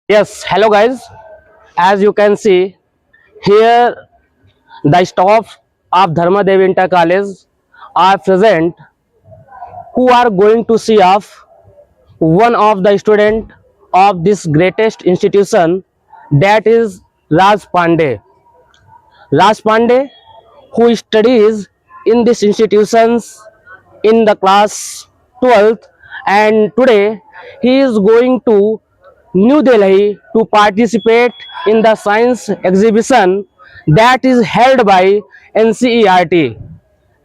Yes, hello guys. As you can see here, the staff of Dharmadev Inter College are present, who are going to see off one of the student of this greatest institution, that is Raj Pandey. Raj Pandey, who studies in this institutions in the class 12th, and today he is going to New Delhi to participate in the science exhibition that is held by NCERT.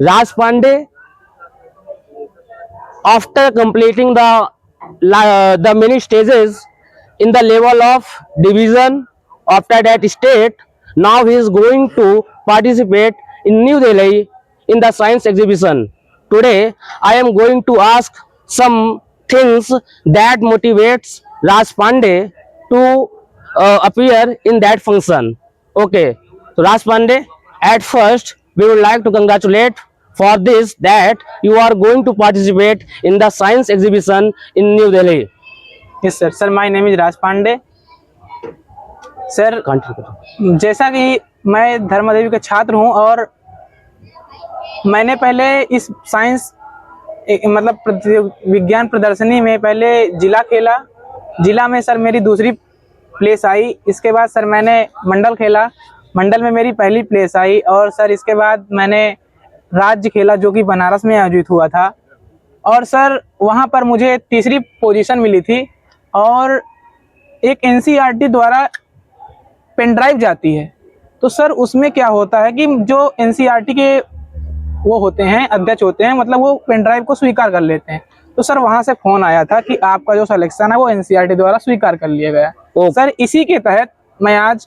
Raj Pandey, after completing the many stages in the level of division, after that state, now he is going to participate in New Delhi in the science exhibition. Today I am going to ask some things that motivates Raj Pandey to appear in that function. Okay, so Raj Pandey, at first we would like to congratulate for this that you are going to participate in the science exhibition in New Delhi. Yes sir. Sir my name is Raj Pandey. Sir जैसा कि मैं धर्मदेवी का छात्र हूं और मैंने पहले इस साइंस विज्ञान प्रदर्शनी में पहले जिला खेला। जिला में सर मेरी दूसरी प्लेस आई। इसके बाद सर मैंने मंडल खेला, मंडल में मेरी पहली प्लेस आई। और सर इसके बाद मैंने राज्य खेला जो कि बनारस में आयोजित हुआ था, और सर वहां पर मुझे तीसरी पोजीशन मिली थी। और एक एनसीईआरटी द्वारा पेन ड्राइव जाती है, तो सर उसमें क्या होता है कि जो एनसीईआरटी के वो होते हैं, अध्यक्ष होते हैं, मतलब वो पेन ड्राइव को स्वीकार कर लेते हैं। तो सर वहां से फोन आया था कि आपका जो सिलेक्शन है वो एनसीईआरटी द्वारा स्वीकार कर लिया गया। सर इसी के तहत मैं आज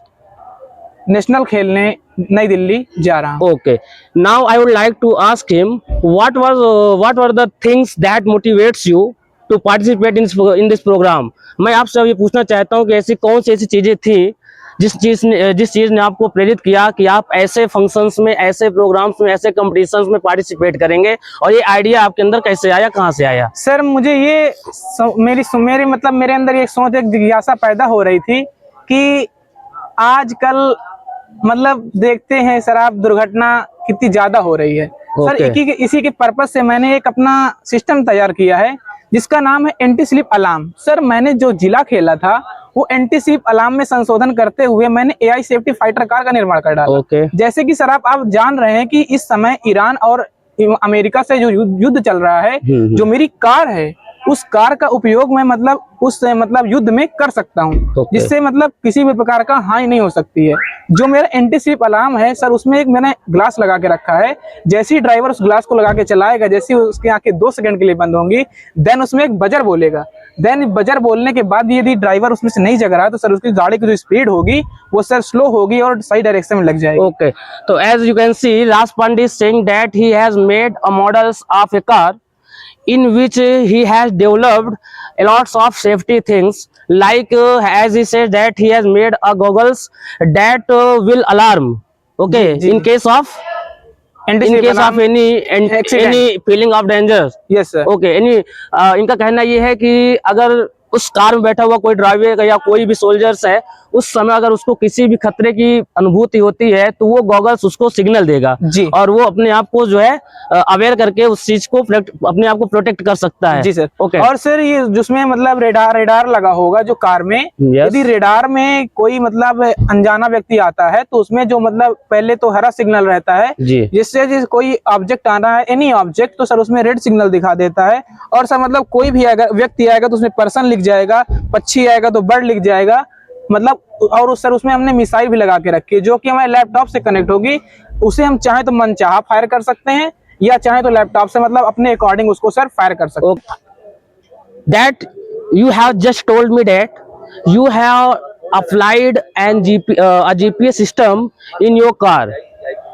नेशनल खेलने नई दिल्ली जा रहा हूँ। Okay, now I would like to ask him what were the things that motivates you to participate in this program. मैं आपसे अब ये पूछना चाहता हूँ कि ऐसी कौन सी ऐसी चीजें थी जिस चीज ने आपको प्रेरित किया कि आप ऐसे फंक्शंस में, ऐसे प्रोग्राम्स में, ऐसे कॉम्पिटिशन्स में पार्टिसिपेट करेंगे, और ये आइडिया आपके अंदर कैसे आया, कहाँ से आया? सर मुझे ये मेरे अंदर एक सोच, एक जिज्ञासा पैदा हो रही थी कि आजकल मतलब देखते हैं शराब दुर्घटना कितनी ज्यादा हो रही है। सर इसी के पर्पज से मैंने एक अपना सिस्टम तैयार किया है जिसका नाम है एंटी स्लिप अलार्म। सर मैंने जो जिला खेला था वो एंटी स्लिप अलार्म में संशोधन करते हुए मैंने एआई सेफ्टी फाइटर कार का निर्माण कर डाला। जैसे कि सर आप जान रहे हैं कि इस समय ईरान और अमेरिका से जो युद्ध चल रहा है, जो मेरी कार है उस कार का उपयोग मैं उस युद्ध में कर सकता हूँ, जिससे किसी भी प्रकार का हानि नहीं हो सकती है। जो मेरा एंटी स्लिप अलार्म है सर, उसमें एक मैंने ग्लास लगा के रखा है। जैसे ही ड्राइवर उस ग्लास को लगा के चलाएगा, जैसे ही उसकी आंखें 2 सेकंड के लिए बंद होंगी, देन उसमें एक बजर बोलेगा। देन बजर बोलने के बाद यदि ड्राइवर उसमें से नहीं जग रहा है तो सर उसकी गाड़ी की जो स्पीड होगी वो सर स्लो होगी और सही डायरेक्शन में लग जाएगी। ओके, तो as you can see Raj Pandey is saying that he has made a models of a car in which he has developed a lots of safety things, like as he says that he has made a goggles that will alarm, okay, in case of any feeling of danger. Yes sir. Okay, इनका कहना ये है कि अगर उस car में बैठा हुआ कोई ड्राइवर या कोई भी सोल्जर्स है, उस समय अगर उसको किसी भी खतरे की अनुभूति होती है तो वो गॉगल्स उसको सिग्नल देगा जी, और वो अपने आप को जो है अवेयर करके उस चीज को अपने आप को प्रोटेक्ट कर सकता है। जी सर। ओके, और सर ये जिसमें रेडार लगा होगा जो कार में, यदि रेडार में कोई अनजाना व्यक्ति आता है तो उसमें जो पहले तो हरा सिग्नल रहता है, जिससे कोई ऑब्जेक्ट आना है, एनी ऑब्जेक्ट, तो सर उसमें रेड सिग्नल दिखा देता है। और सर कोई भी व्यक्ति आएगा तो उसमें पर्सन लिख जाएगा, पक्षी आएगा तो बर्ड लिख जाएगा, और सर उसमें हमने मिसाइल भी लगा के रखी है जो कि हमारे लैपटॉप से कनेक्ट होगी। उसे हम चाहे तो मनचाहा फायर कर सकते हैं या चाहे तो लैपटॉप से अपने अकॉर्डिंग उसको सर फायर कर सकते हैं। That you have just told me that you have applied a GPS system in your car.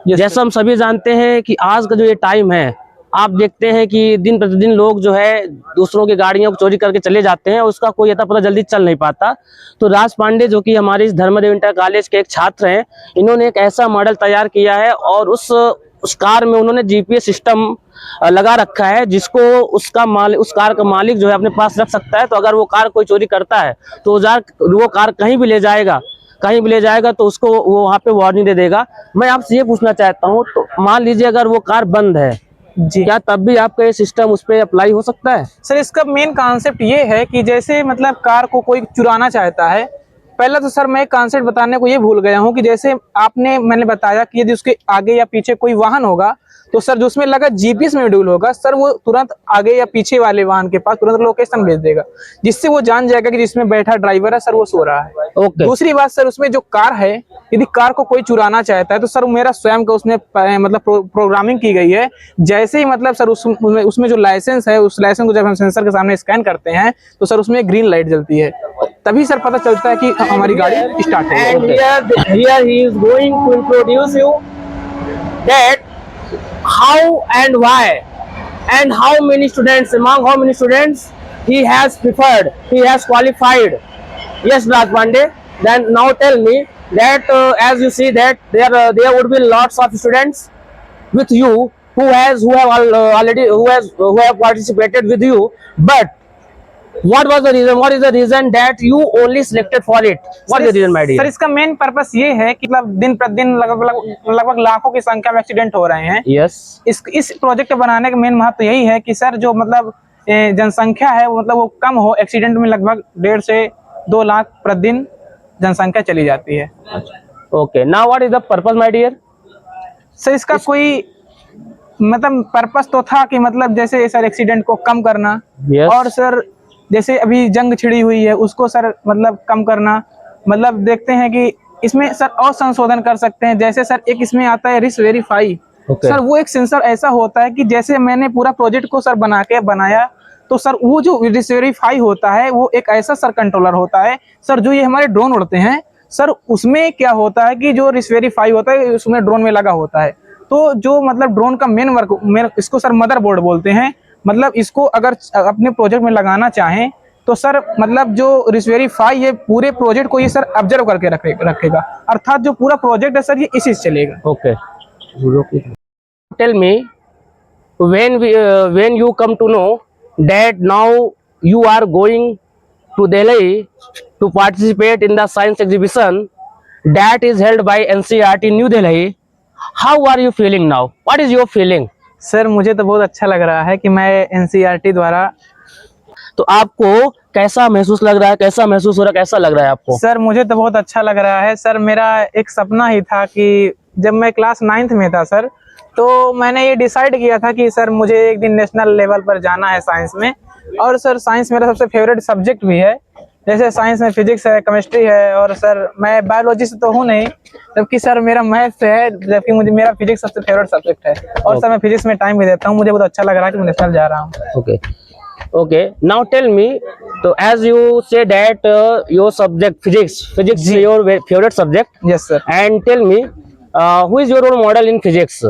जैसा हम सभी जानते हैं कि आज का जो ये टाइम है, आप देखते हैं कि दिन प्रतिदिन लोग जो है दूसरों की गाड़ियों को चोरी करके चले जाते हैं, उसका कोई अता पता जल्दी चल नहीं पाता। तो राज पांडे जो कि हमारे इस धर्मदेव इंटर कॉलेज के एक छात्र हैं, इन्होंने एक ऐसा मॉडल तैयार किया है और उस उस कार में उन्होंने जीपीएस सिस्टम लगा रखा है, जिसको उस कार का मालिक जो है अपने पास रख सकता है। तो अगर वो कार कोई चोरी करता है तो वो कार कहीं भी ले जाएगा तो उसको वो वहाँ पे वार्निंग दे देगा। मैं आपसे ये पूछना चाहता हूँ, तो मान लीजिए अगर वो कार बंद है, जी क्या तब भी आपका ये सिस्टम उस पर अप्लाई हो सकता है? सर, इसका मेन कॉन्सेप्ट ये है कि जैसे मतलब कार को कोई चुराना चाहता है, पहला तो सर मैं एक कॉन्सेप्ट बताने को ये भूल गया हूँ कि जैसे मैंने बताया कि यदि उसके आगे या पीछे कोई वाहन होगा तो सर जो उसमें लगा जीपीएस मॉड्यूल होगा सर, वो तुरंत आगे या पीछे वाले वाहन के पास तुरंत लोकेशन भेज देगा, जिससे वो जान जाएगा कि जिसमें बैठा ड्राइवर है सर वो सो रहा है। ओके। दूसरी बात सर, उसमें जो कार है, यदि कार को कोई चुराना चाहता है तो सर मेरा स्वयं का उसमें मतलब प्रोग्रामिंग की गई है। जैसे ही मतलब सर उसमें जो लाइसेंस है, उस लाइसेंस को जब हम सेंसर के सामने स्कैन करते हैं तो सर उसमें ग्रीन लाइट जलती है, तभी सर पता चलता है कि हमारी गाड़ी स्टार्ट है। And here he is going to introduce you that how and why and how many students, among how many students he has preferred, he has qualified. Yes, Raj Pandey. Then now tell me that as you see that there would be lots of students with you who have participated with you, but what was the reason? What is the reason that you only selected for it? What is the reason, my dear? Sir इसका main purpose ये है कि मतलब दिन प्रतिदिन लगभग लाखों की संख्या में एक्सीडेंट हो रहे हैं। Yes. इस प्रोजेक्ट बनाने का मेन महत्व यही है कि सर जो मतलब जनसंख्या है वो मतलब वो कम हो। एक्सीडेंट में लगभग 1.5 से 2 लाख प्रतिदिन जनसंख्या चली जाती है। Okay. Now what is the purpose, my dear? Sir इसका कोई मतलब पर्पस तो था कि मतलब जैसे सर एक्सीडेंट को कम करना। Yes. और सर जैसे अभी जंग छिड़ी हुई है उसको सर मतलब कम करना। मतलब देखते हैं कि इसमें सर और संशोधन कर सकते हैं। जैसे सर एक इसमें आता है रिस्क वेरीफाई। Okay. सर वो एक सेंसर ऐसा होता है कि जैसे मैंने पूरा प्रोजेक्ट को सर बनाया तो सर वो जो रिस्क वेरीफाई होता है वो एक ऐसा सर कंट्रोलर होता है सर, जो ये हमारे ड्रोन उड़ते हैं सर, उसमें क्या होता है कि जो रिस्क वेरीफाई होता है उसमें ड्रोन में लगा होता है। तो जो मतलब ड्रोन का मेन वर्क, इसको सर मदरबोर्ड बोलते हैं। मतलब इसको अगर अपने प्रोजेक्ट में लगाना चाहें तो सर मतलब जो रिस्क वेरीफाई ये पूरे प्रोजेक्ट को ये सर ऑब्जर्व करके रखेगा, अर्थात जो पूरा प्रोजेक्ट है सर ये इसी से चलेगा। Okay. Tell me, when you come to know that now you are going to Delhi to participate in the science exhibition that is held by NCERT New Delhi, how are you feeling now? What is your feeling? Sir मुझे तो बहुत अच्छा लग रहा है कि मैं NCERT द्वारा। तो आपको कैसा महसूस लग रहा है, कैसा महसूस हो रहा है, कैसा लग रहा है आपको? सर मुझे तो बहुत अच्छा लग रहा है सर। मेरा एक सपना ही था कि जब मैं क्लास 9th में था सर, तो मैंने ये डिसाइड किया था कि सर मुझे एक दिन नेशनल लेवल पर जाना है साइंस में। और सर साइंस मेरा सबसे फेवरेट सब्जेक्ट भी है। जैसे साइंस में फिजिक्स है, केमिस्ट्री है, और सर मैं बायोलॉजी से तो हूँ नहीं, जबकि सर मेरा मैथ से है, जबकि मेरा फिजिक्स सबसे फेवरेट सब्जेक्ट है। और सर मैं फिजिक्स में टाइम भी देता हूँ। मुझे बहुत अच्छा लग रहा है कि मैं नेशनल जा रहा हूँ। Okay. Okay. Now tell me, so as you say that your subject physics is your favorite subject, yes sir. and tell me who is your role model in physics?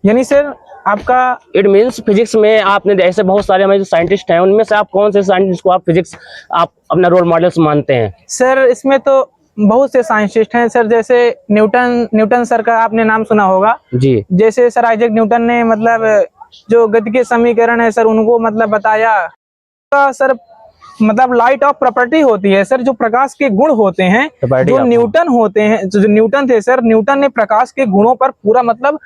यानी सर आपका it means physics में आपने ऐसे बहुत सारे हमारे जो scientist हैं उनमें से आप कौन से साइंटिस्ट को आप फिजिक्स आप अपना रोल मॉडल्स मानते हैं? सर इसमें तो बहुत से साइंटिस्ट हैं सर। जैसे न्यूटन सर का आपने नाम सुना होगा जी। जैसे सर आइजैक न्यूटन ने मतलब जो गति के समीकरण है सर उनको मतलब बताया। सर मतलब लाइट ऑफ प्रॉपर्टी होती है सर, जो प्रकाश के गुण होते हैं, जो न्यूटन होते हैं, जो न्यूटन थे सर, न्यूटन ने प्रकाश के गुणों पर पूरा मतलब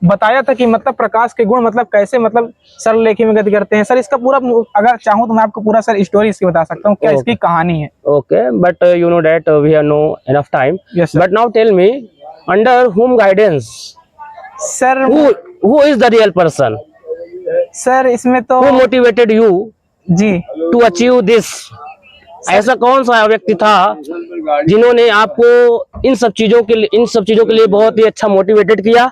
बताया था कि मतलब प्रकाश के गुण मतलब कैसे मतलब सरल रेखा में गति करते हैं। सर इसका पूरा अगर चाहूँ तो मैं आपको पूरा सर स्टोरी इसकी बता सकता हूँ, क्या इसकी कहानी है। Okay, but you know that we have no enough time. Yes, sir. But now tell me, under whom guidance sir who is the real person? Sir इसमें तो Who motivated you ji to achieve this? ऐसा कौन सा व्यक्ति था जिन्होंने आपको इन सब चीजों के लिए बहुत ही अच्छा मोटिवेटेड किया?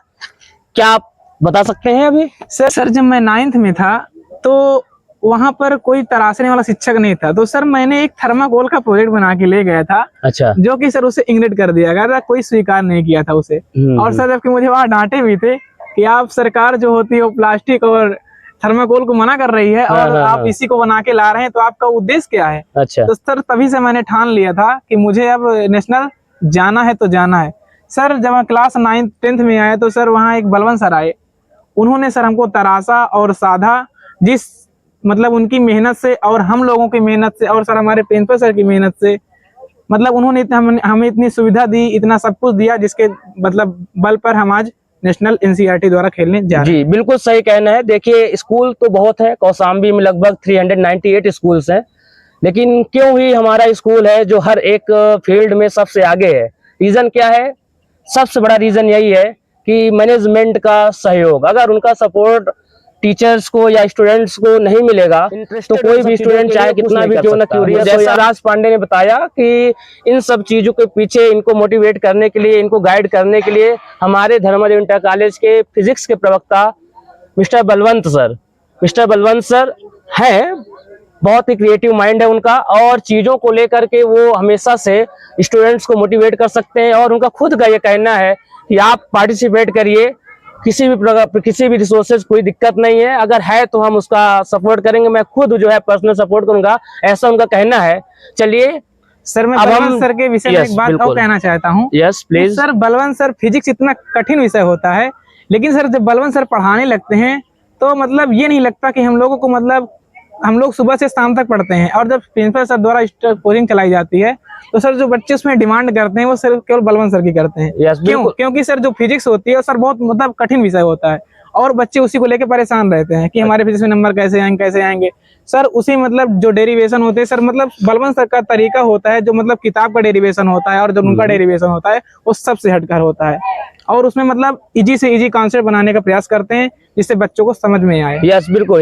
क्या आप बता सकते हैं अभी? सर जब मैं 9th में था तो वहां पर कोई तराशने वाला शिक्षक नहीं था, तो सर मैंने एक थर्माकोल का प्रोजेक्ट बना के ले गया था। अच्छा। जो कि सर उसे इग्नोर कर दिया गया था, कोई स्वीकार नहीं किया था उसे। और सर जबकि मुझे वहां डांटे भी थे कि आप सरकार जो होती है वो प्लास्टिक और थर्माकोल को मना कर रही है और आप इसी को बना के ला रहे हैं, तो आपका उद्देश्य क्या है? अच्छा। तो सर तभी से मैंने ठान लिया था कि मुझे अब नेशनल जाना है तो जाना है। सर जब मैं क्लास 9th 10th में आया तो सर वहाँ एक बलवंत सर आए, उन्होंने सर हमको तराशा और साधा, जिस मतलब उनकी मेहनत से और हम लोगों की मेहनत से और सर हमारे प्रिंसिपल सर की मेहनत से, मतलब उन्होंने हमें इतनी सुविधा दी, इतना सब कुछ दिया, जिसके मतलब बल पर हम आज नेशनल एनसीईआरटी द्वारा खेलने जा रहे हैं। जी बिल्कुल सही कहना है। देखिए स्कूल तो बहुत है, कौशाम्बी में लगभग 398 स्कूल्स हैं, लेकिन क्यों ही हमारा स्कूल है जो हर एक फील्ड में सबसे आगे है। रीजन क्या है? सबसे बड़ा रीजन यही है कि मैनेजमेंट का सहयोग। अगर उनका सपोर्ट टीचर्स को या स्टूडेंट्स को नहीं मिलेगा तो कोई भी स्टूडेंट चाहे कितना भी क्यों ना क्यूरियस हो, जैसा राज पांडे ने बताया कि इन सब चीजों के पीछे इनको मोटिवेट करने के लिए, इनको गाइड करने के लिए हमारे धर्मदेव इंटर कॉलेज के फिजिक्स के प्रवक्ता मिस्टर बलवंत सर हैं। बहुत ही क्रिएटिव माइंड है उनका, और चीजों को लेकर के वो हमेशा से स्टूडेंट्स को मोटिवेट कर सकते हैं। और उनका खुद का ये कहना है कि आप पार्टिसिपेट करिए, किसी भी रिसोर्सेज कोई दिक्कत नहीं है, अगर है तो हम उसका सपोर्ट करेंगे। मैं खुद जो है पर्सनल सपोर्ट करूंगा, ऐसा उनका कहना है। चलिए सर मैं अब बलवंत हम- सर के विषय में Yes, एक बात और बिल्कुल। कहना चाहता हूँ। Yes please. Sir Balwant sir, physics इतना कठिन विषय होता है, लेकिन सर जब बलवंत सर पढ़ाने लगते हैं तो मतलब ये नहीं लगता कि हम लोगों को, मतलब हम लोग सुबह से शाम तक पढ़ते हैं, और जब प्रिंसिपल सर द्वारा कोचिंग चलाई जाती है तो सर जो बच्चे उसमें डिमांड करते हैं वो सिर्फ केवल बलवंत सर की करते हैं। Yes, क्यों? बिल्कुल। क्योंकि सर जो फिजिक्स होती है सर बहुत मतलब कठिन विषय होता है, और बच्चे उसी को लेकर परेशान रहते हैं कि हमारे फिजिक्स में नंबर कैसे आएंगे। सर उसी मतलब जो डेरिवेशन होते हैं सर, मतलब बलवंत सर का तरीका होता है जो मतलब किताब का डेरिवेशन होता है और जो उनका डेरिवेशन होता है वो सबसे हटकर होता है, और उसमें मतलब इजी से इजी कॉन्सेप्ट बनाने का प्रयास करते हैं जिससे बच्चों को समझ में आए। यस बिल्कुल।